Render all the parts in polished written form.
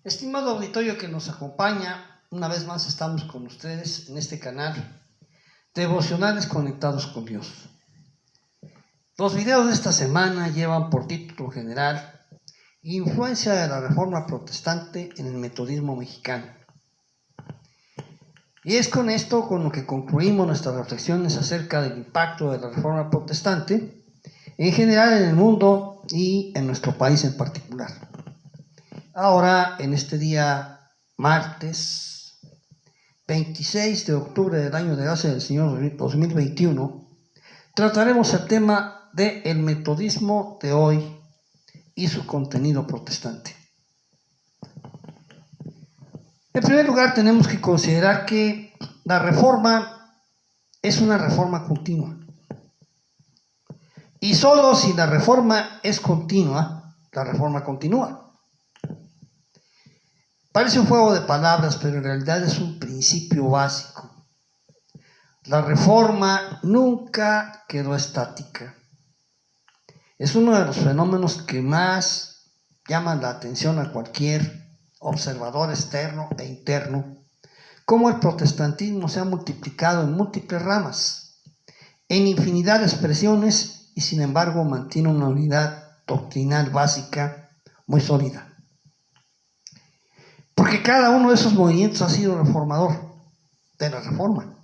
Estimado auditorio que nos acompaña, una vez más estamos con ustedes en este canal Devocionales Conectados con Dios. Los videos de esta semana llevan por título general Influencia de la Reforma Protestante en el Metodismo Mexicano. Y es con esto con lo que concluimos nuestras reflexiones acerca del impacto de la Reforma Protestante en general en el mundo y en nuestro país en particular. Ahora, en este día martes 26 de octubre del año de gracia del Señor 2021, trataremos el tema del metodismo de hoy y su contenido protestante. En primer lugar, tenemos que considerar que la reforma es una reforma continua. Y solo si la reforma es continua, la reforma continúa. Parece un juego de palabras, pero en realidad es un principio básico. La reforma nunca quedó estática. Es uno de los fenómenos que más llaman la atención a cualquier observador externo e interno, cómo el protestantismo se ha multiplicado en múltiples ramas, en infinidad de expresiones y sin embargo mantiene una unidad doctrinal básica muy sólida. Porque cada uno de esos movimientos ha sido reformador de la reforma.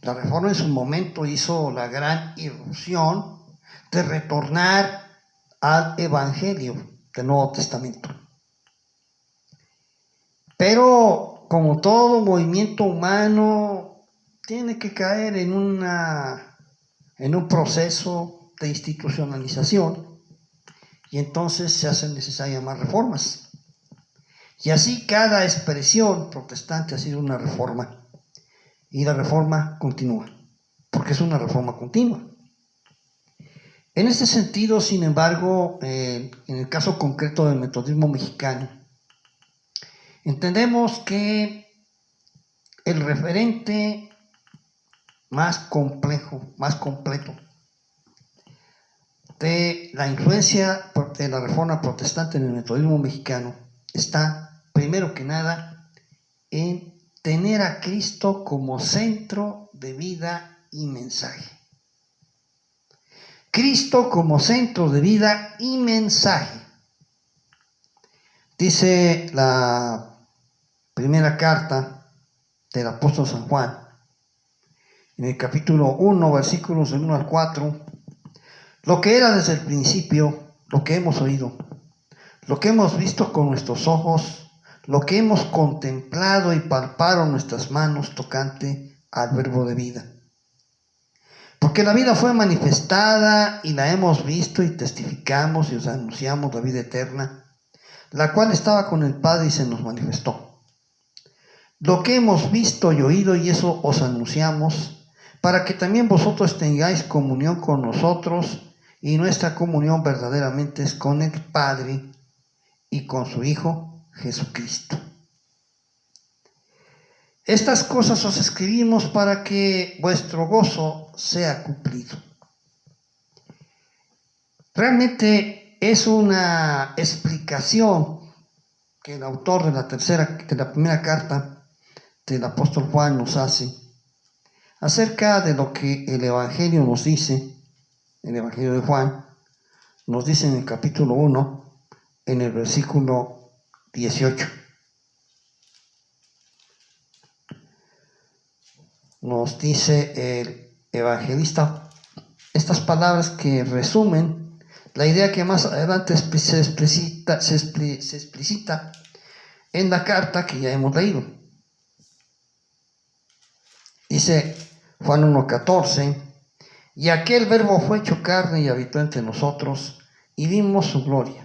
La reforma en su momento hizo la gran irrupción de retornar al Evangelio del Nuevo Testamento. Pero como todo movimiento humano tiene que caer en un proceso de institucionalización y entonces se hacen necesarias más reformas. Y así cada expresión protestante ha sido una reforma. Y la reforma continúa, porque es una reforma continua. En este sentido, sin embargo, en el caso concreto del metodismo mexicano, entendemos que el referente más complejo, más completo de la influencia de la reforma protestante en el metodismo mexicano está, primero que nada, en tener a Cristo como centro de vida y mensaje. Cristo como centro de vida y mensaje. Dice la primera carta del apóstol San Juan, en el capítulo 1, versículos del 1 al 4, lo que era desde el principio, lo que hemos oído, lo que hemos visto con nuestros ojos, lo que hemos contemplado y palparon nuestras manos tocante al verbo de vida. Porque la vida fue manifestada y la hemos visto y testificamos y os anunciamos la vida eterna, la cual estaba con el Padre y se nos manifestó. Lo que hemos visto y oído y eso os anunciamos, para que también vosotros tengáis comunión con nosotros, y nuestra comunión verdaderamente es con el Padre y con su Hijo Jesucristo. Estas cosas os escribimos para que vuestro gozo sea cumplido. Realmente es una explicación que el autor de la primera carta del apóstol Juan nos hace acerca de lo que el Evangelio nos dice, el Evangelio de Juan nos dice en el capítulo 1, en el versículo 18. Nos dice el evangelista estas palabras que resumen la idea que más adelante se explicita en la carta que ya hemos leído. Dice Juan 1:14, y aquel verbo fue hecho carne y habitó entre nosotros, y vimos su gloria.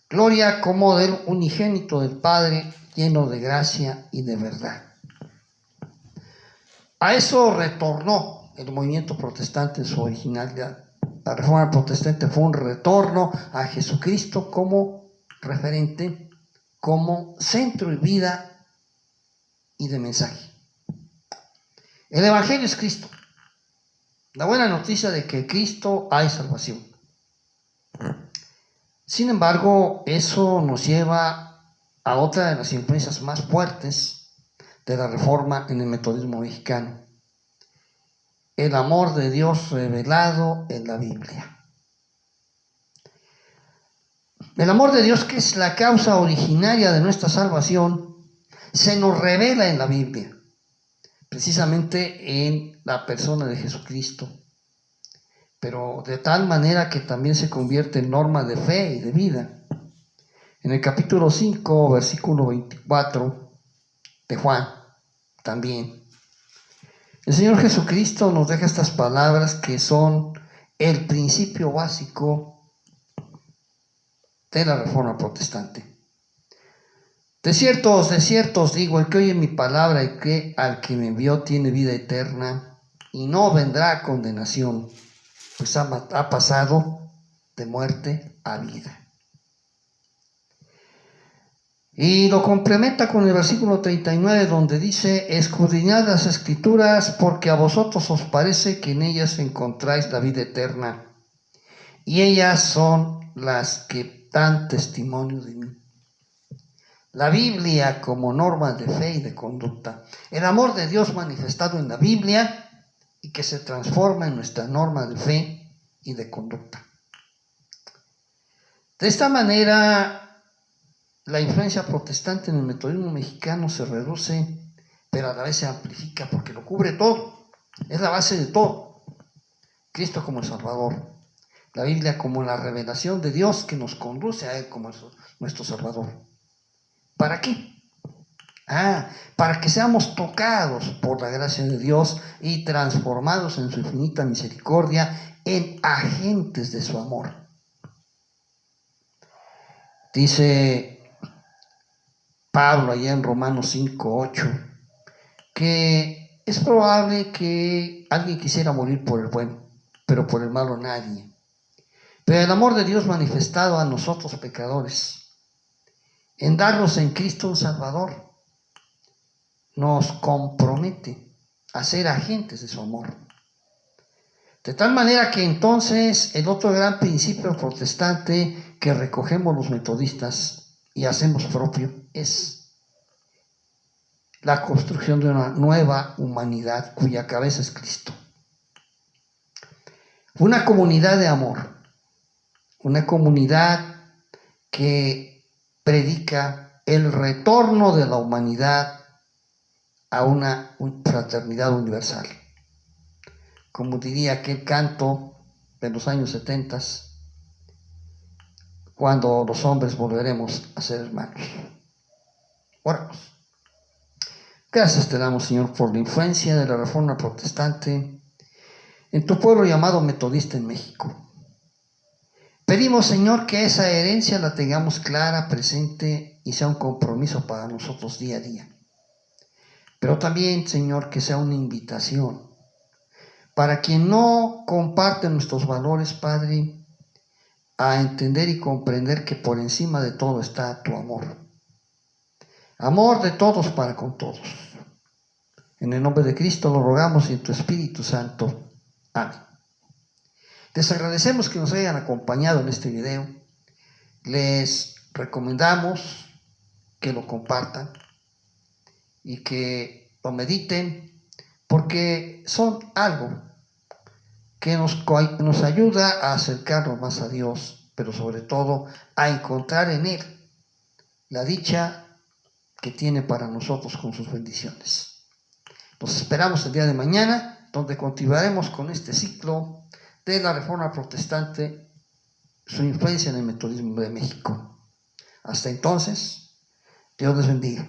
Gloria como del unigénito del Padre, lleno de gracia y de verdad. A eso retornó el movimiento protestante en su originalidad. La reforma protestante fue un retorno a Jesucristo como referente, como centro de vida y de mensaje. El Evangelio es Cristo. La buena noticia de que en Cristo hay salvación. Sin embargo, eso nos lleva a otra de las influencias más fuertes de la Reforma en el metodismo mexicano: el amor de Dios revelado en la Biblia. El amor de Dios, que es la causa originaria de nuestra salvación, se nos revela en la Biblia, precisamente en la persona de Jesucristo, pero de tal manera que también se convierte en norma de fe y de vida. En el capítulo 5, versículo 24 de Juan, también, el Señor Jesucristo nos deja estas palabras que son el principio básico de la Reforma protestante. De cierto os digo, el que oye mi palabra y que al que me envió tiene vida eterna y no vendrá a condenación, pues ha pasado de muerte a vida. Y lo complementa con el versículo 39, donde dice: escudriñad las escrituras, porque a vosotros os parece que en ellas encontráis la vida eterna, y ellas son las que dan testimonio de mí. La Biblia como norma de fe y de conducta. El amor de Dios manifestado en la Biblia y que se transforma en nuestra norma de fe y de conducta. De esta manera, la influencia protestante en el metodismo mexicano se reduce, pero a la vez se amplifica porque lo cubre todo. Es la base de todo. Cristo como el Salvador. La Biblia como la revelación de Dios que nos conduce a Él como nuestro Salvador. ¿Para qué? Para que seamos tocados por la gracia de Dios y transformados en su infinita misericordia en agentes de su amor. Dice Pablo allá en Romanos 5:8 que es probable que alguien quisiera morir por el bueno, pero por el malo nadie. Pero el amor de Dios manifestado a nosotros pecadores, en darnos en Cristo un Salvador, nos compromete a ser agentes de su amor. De tal manera que entonces el otro gran principio protestante que recogemos los metodistas y hacemos propio es la construcción de una nueva humanidad cuya cabeza es Cristo. Una comunidad de amor, una comunidad que predica el retorno de la humanidad a una fraternidad universal. Como diría aquel canto de los años 70, cuando los hombres volveremos a ser hermanos. Oramos. Gracias te damos, Señor, por la influencia de la Reforma protestante en tu pueblo llamado metodista en México. Pedimos, Señor, que esa herencia la tengamos clara, presente y sea un compromiso para nosotros día a día. Pero también, Señor, que sea una invitación para quien no comparte nuestros valores, Padre, a entender y comprender que por encima de todo está tu amor. Amor de todos para con todos. En el nombre de Cristo lo rogamos y en tu Espíritu Santo. Amén. Les agradecemos que nos hayan acompañado en este video. Les recomendamos que lo compartan y que lo mediten, porque son algo que nos ayuda a acercarnos más a Dios, pero sobre todo a encontrar en Él la dicha que tiene para nosotros con sus bendiciones. Los esperamos el día de mañana, donde continuaremos con este ciclo de la Reforma Protestante, su influencia en el metodismo de México. Hasta entonces, Dios les bendiga.